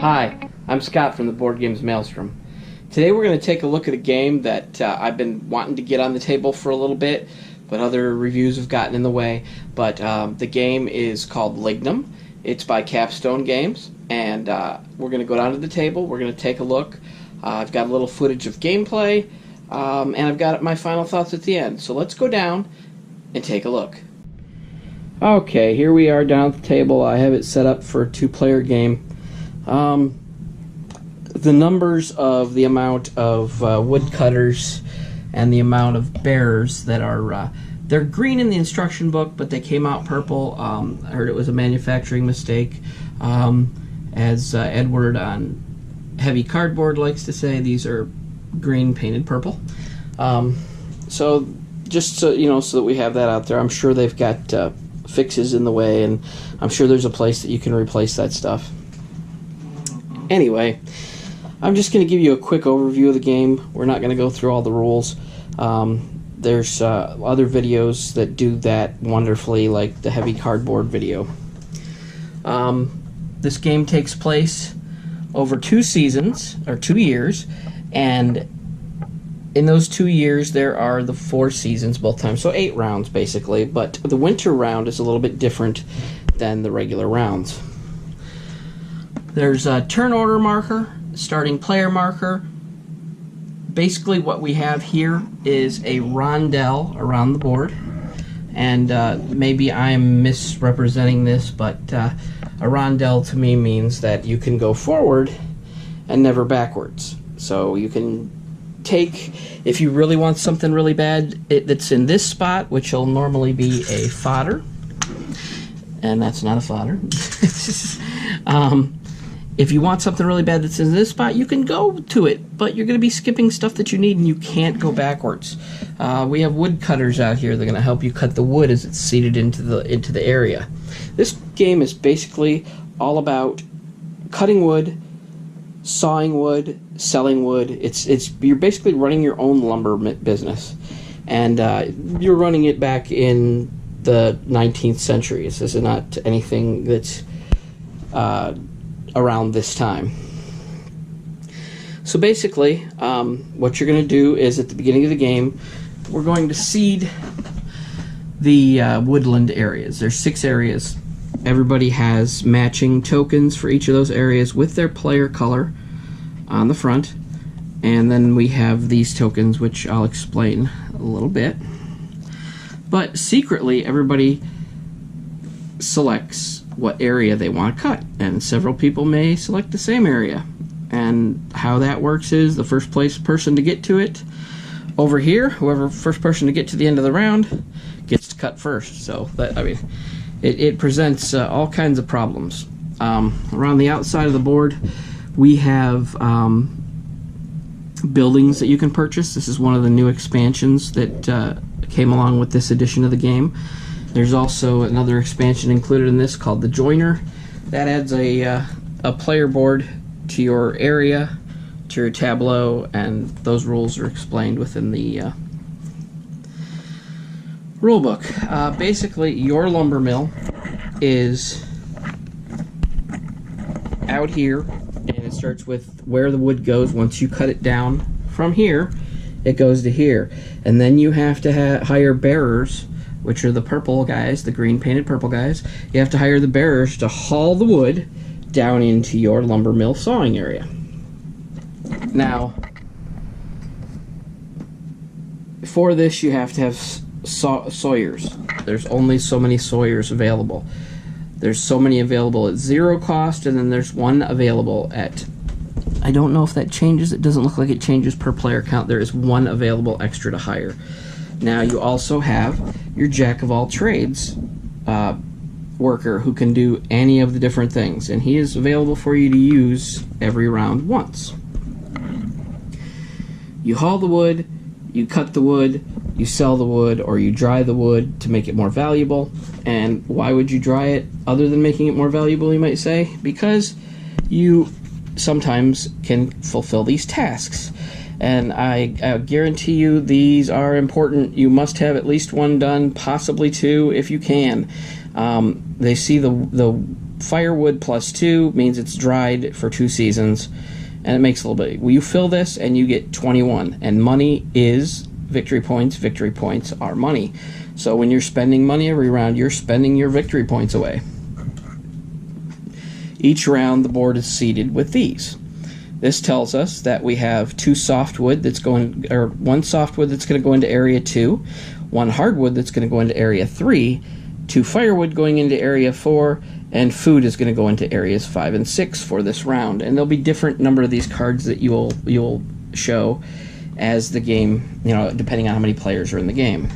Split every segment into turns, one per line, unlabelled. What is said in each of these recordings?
Hi, I'm Scott from the board games Maelstrom. Today we're going to take a look at a game that I've been wanting to get on the table for a little bit, but other reviews have gotten in the way. But the game is called Lignum. It's by Capstone games, and we're going to go down to the table. We're going to take a look. I've got a little footage of gameplay, and I've got my final thoughts at the end. So let's go down and take a look. Okay, here we are down at the table. I have it set up for a two-player game. The numbers of the amount of woodcutters and the amount of bearers that are they're green in the instruction book, but they came out purple. I heard it was a manufacturing mistake. As Edward on Heavy Cardboard likes to say, these are green painted purple. So just so you know, so that we have that out there. I'm sure they've got fixes in the way, and I'm sure there's a place that you can replace that stuff. Anyway, I'm just going to give you a quick overview of the game. We're not going to go through all the rules. There's other videos that do that wonderfully, like the Heavy Cardboard video. This game takes place over 2 seasons, or 2 years, and in those 2 years there are the 4 seasons both times, so 8 rounds basically, but the winter round is a little bit different than the regular rounds. There's a turn order marker, starting player marker. Basically what we have here is a rondel around the board, and maybe I'm misrepresenting this, but a rondel to me means that you can go forward and never backwards. So you can take, if you really want something really bad that's in this spot, which will normally be a fodder, and that's not a fodder. If you want something really bad that's in this spot, you can go to it, but you're going to be skipping stuff that you need, and you can't go backwards. We have wood cutters out here. They're going to help you cut the wood as it's seated into the area. This game is basically all about cutting wood, sawing wood, selling wood. You're basically running your own lumber business, and you're running it back in the 19th century. This is not anything that's around this time. So basically, what you're going to do is at the beginning of the game, we're going to seed the woodland areas. There's 6 areas. Everybody has matching tokens for each of those areas with their player color on the front, and then we have these tokens, which I'll explain a little bit. But secretly, everybody selects what area they want to cut, and several people may select the same area. And how that works is the first person to get to it over here, whoever first person to get to the end of the round gets to cut first. So that, I mean, it presents all kinds of problems. Around the outside of the board we have buildings that you can purchase. This is one of the new expansions that came along with this edition of the game. There's also another expansion included in this called the Joiner. That adds a player board to your area, to your tableau, and those rules are explained within the rule book. Basically, your lumber mill is out here, and it starts with where the wood goes. Once you cut it down from here, it goes to here. And then you have to hire bearers, which are the purple guys, the green painted purple guys. You have to hire the bearers to haul the wood down into your lumber mill sawing area. Now, for this you have to have sawyers. There's only so many sawyers available. There's so many available at 0 cost, and then there's one available at, I don't know if that changes. It doesn't look like it changes per player count. There is one available extra to hire. Now you also have your jack of all trades worker who can do any of the different things, and he is available for you to use every round once. You haul the wood, you cut the wood, you sell the wood, or you dry the wood to make it more valuable. And why would you dry it other than making it more valuable, you might say? Because you sometimes can fulfill these tasks. And I guarantee you these are important. You must have at least one done, possibly 2 if you can. They see the firewood plus 2 means it's dried for 2 seasons, and it makes a little bit. Well, you fill this and you get 21, and money is victory points. Victory points are money. So when you're spending money every round, you're spending your victory points away. Each round the board is seeded with these. This tells us that we have 2 softwood that's going, or 1 softwood that's going to go into area 2, 1 hardwood that's going to go into area 3, 2 firewood going into area 4, and food is going to go into areas 5 and 6 for this round. And there'll be different number of these cards that you'll show as the game, you know, depending on how many players are in the game.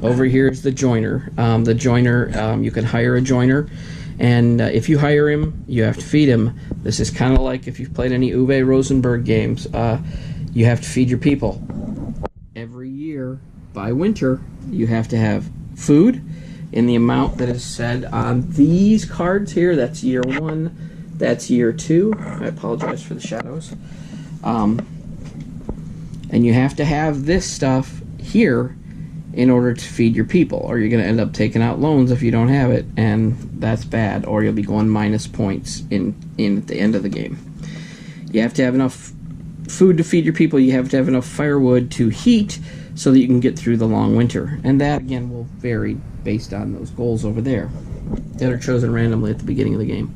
Over here is the joiner. The joiner, you can hire a joiner, and if you hire him, you have to feed him. This is kind of like if you've played any Uwe Rosenberg games. You have to feed your people. Every year, by winter, you have to have food in the amount that is said on these cards here. That's year 1, that's year 2. I apologize for the shadows. And you have to have this stuff here in order to feed your people, or you're going to end up taking out loans if you don't have it, and that's bad, or you'll be going minus points in at the end of the game. You have to have enough food to feed your people. You have to have enough firewood to heat so that you can get through the long winter, and that again will vary based on those goals over there that are chosen randomly at the beginning of the game.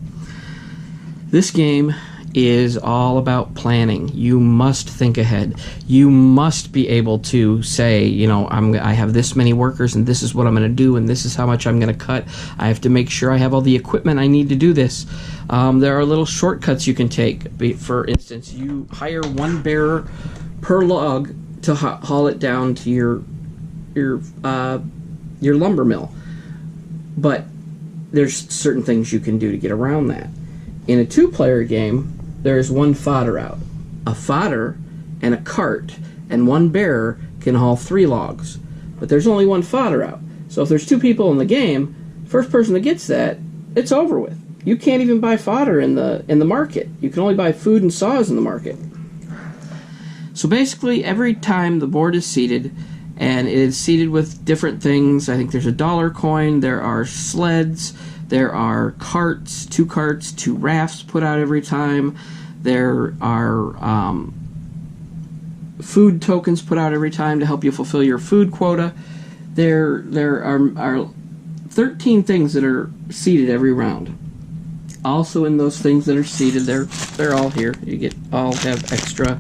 This game is all about planning. You must think ahead. You must be able to say, you know, I have this many workers and this is what I'm going to do and this is how much I'm going to cut. I have to make sure I have all the equipment I need to do this. There are little shortcuts you can take. For instance, you hire 1 bearer per log to haul it down to your lumber mill. But there's certain things you can do to get around that. In a 2-player game, there's 1 fodder out. A fodder and a cart and 1 bearer can haul 3 logs. But there's only 1 fodder out. So if there's 2 people in the game, first person that gets that, it's over with. You can't even buy fodder in the market. You can only buy food and saws in the market. So basically, every time the board is seeded, and it is seeded with different things. I think there's a dollar coin, there are sleds, there are carts, 2 carts, 2 rafts put out every time. There are food tokens put out every time to help you fulfill your food quota. There are 13 things that are seeded every round. Also in those things that are seeded, they're all here. You all have extra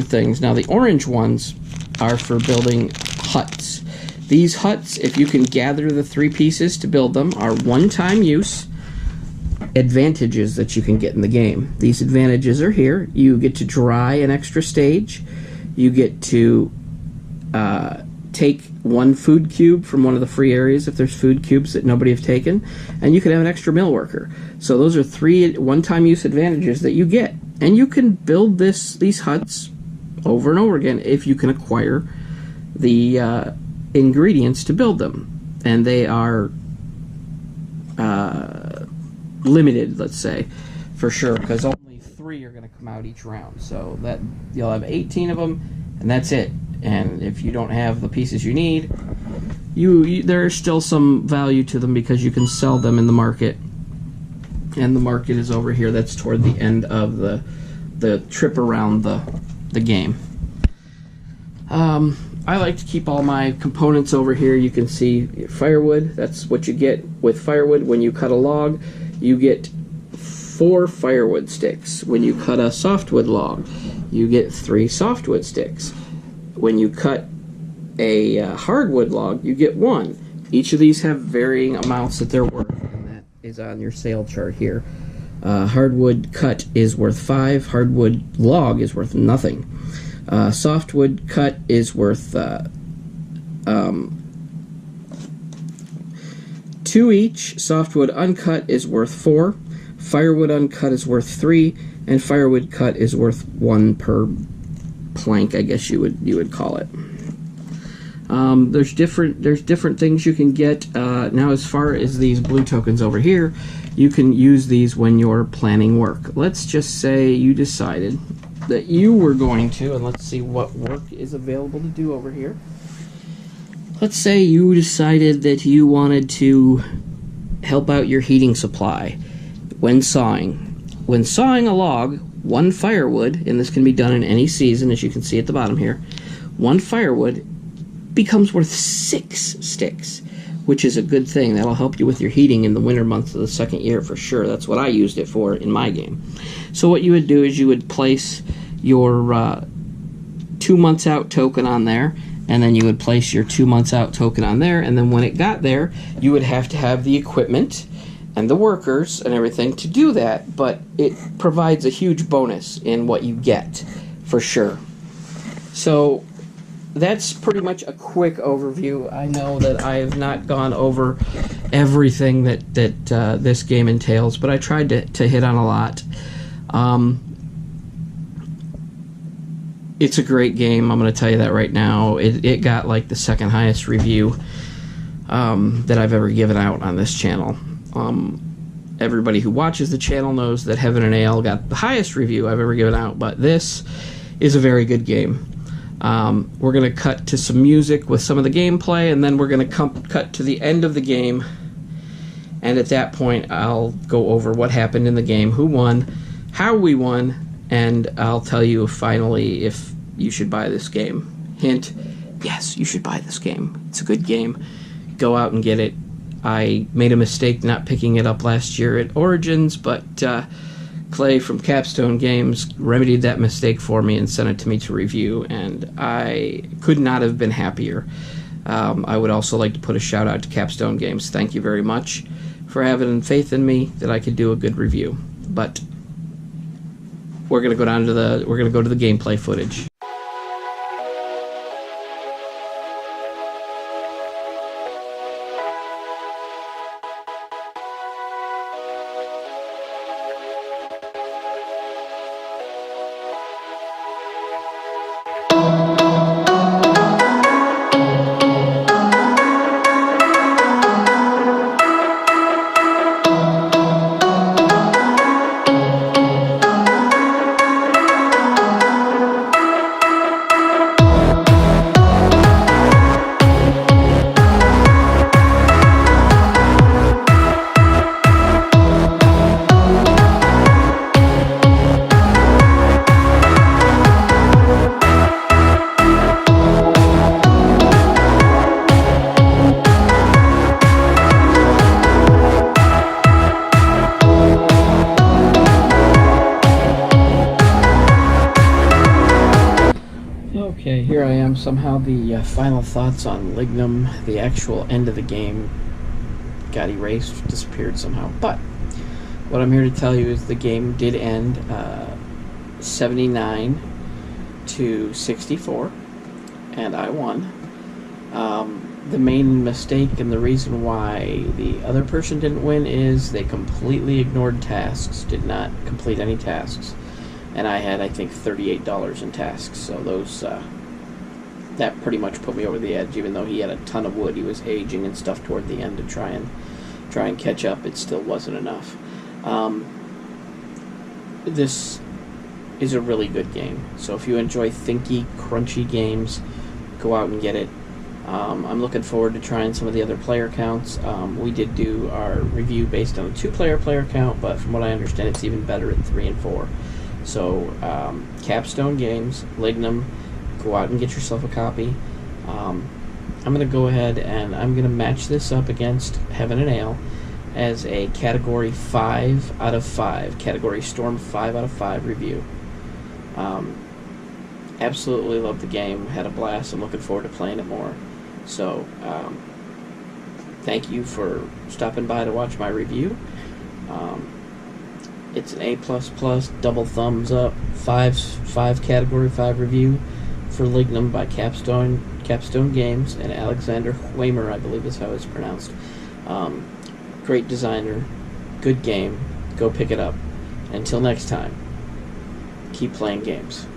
things. Now the orange ones are for building huts. These huts, if you can gather the 3 pieces to build them, are one-time use advantages that you can get in the game. These advantages are here. You get to dry an extra stage. You get to take 1 food cube from one of the free areas if there's food cubes that nobody have taken, and you can have an extra mill worker. So those are 3 one-time use advantages that you get, and you can build these huts over and over again if you can acquire the ingredients to build them, and they are limited, let's say, for sure, because only 3 are going to come out each round. So that you'll have 18 of them, and that's it. And if you don't have the pieces you need, there's still some value to them because you can sell them in the market. And the market is over here. That's toward the end of the trip around the game. I like to keep all my components over here. You can see firewood. That's what you get with firewood. When you cut a log, you get 4 firewood sticks. When you cut a softwood log, you get 3 softwood sticks. When you cut a hardwood log, you get 1. Each of these have varying amounts that they're worth, and that is on your sale chart here. Hardwood cut is worth 5. Hardwood log is worth nothing. Softwood cut is worth 2 each. Softwood uncut is worth 4. Firewood uncut is worth 3, and firewood cut is worth 1 per plank, I guess you would call it. There's different things you can get. Now, as far as these blue tokens over here, you can use these when you're planning work. Let's just say you decided that you were going to, and let's see what work is available to do over here. let's say you decided that you wanted to help out your heating supply when sawing. When sawing a log, one firewood, and this can be done in any season, as you can see at the bottom here, one firewood becomes worth 6 sticks, which is a good thing. That'll help you with your heating in the winter months of the second year for sure. That's what I used it for in my game. So what you would do is you would place your 2 months out token on there, and then you would place your 2 months out token on there, and then when it got there, you would have to have the equipment and the workers and everything to do that, but it provides a huge bonus in what you get, for sure. So that's pretty much a quick overview. I know that I have not gone over everything that this game entails, but I tried to hit on a lot. It's a great game, I'm going to tell you that right now. It got like the second highest review that I've ever given out on this channel. Everybody who watches the channel knows that Heaven and Ale got the highest review I've ever given out, but this is a very good game. We're going to cut to some music with some of the gameplay, and then we're going to cut to the end of the game, and at that point I'll go over what happened in the game, who won, how we won, and I'll tell you finally if you should buy this game. Hint, yes, you should buy this game. It's a good game. Go out and get it. I made a mistake not picking it up last year at Origins, but Clay from Capstone Games remedied that mistake for me and sent it to me to review, and I could not have been happier. I would also like to put a shout out to Capstone Games. Thank you very much for having faith in me that I could do a good review. But we're gonna go to the gameplay footage. Okay, here I am. Somehow the final thoughts on Lignum, the actual end of the game, got erased, disappeared somehow. But what I'm here to tell you is the game did end 79 to 64, and I won. The main mistake and the reason why the other person didn't win is they completely ignored tasks, did not complete any tasks. And I had, I think, $38 in tasks, so those, that pretty much put me over the edge. Even though he had a ton of wood, he was aging and stuff toward the end to try and catch up, it still wasn't enough. This is a really good game, so if you enjoy thinky, crunchy games, go out and get it. I'm looking forward to trying some of the other player counts. We did do our review based on a 2-player player count, but from what I understand, it's even better at 3 and 4. So, Capstone Games, Lignum, go out and get yourself a copy. I'm going to go ahead and I'm going to match this up against Heaven and Ale as a Category 5 out of 5, Category Storm 5 out of 5 review. Absolutely love the game, had a blast, I'm looking forward to playing it more. So, thank you for stopping by to watch my review. It's an A++, double thumbs up, 5 Category 5 review for Lignum by Capstone Games, and Alexander Waymer, I believe is how it's pronounced. Great designer, good game, go pick it up. Until next time, keep playing games.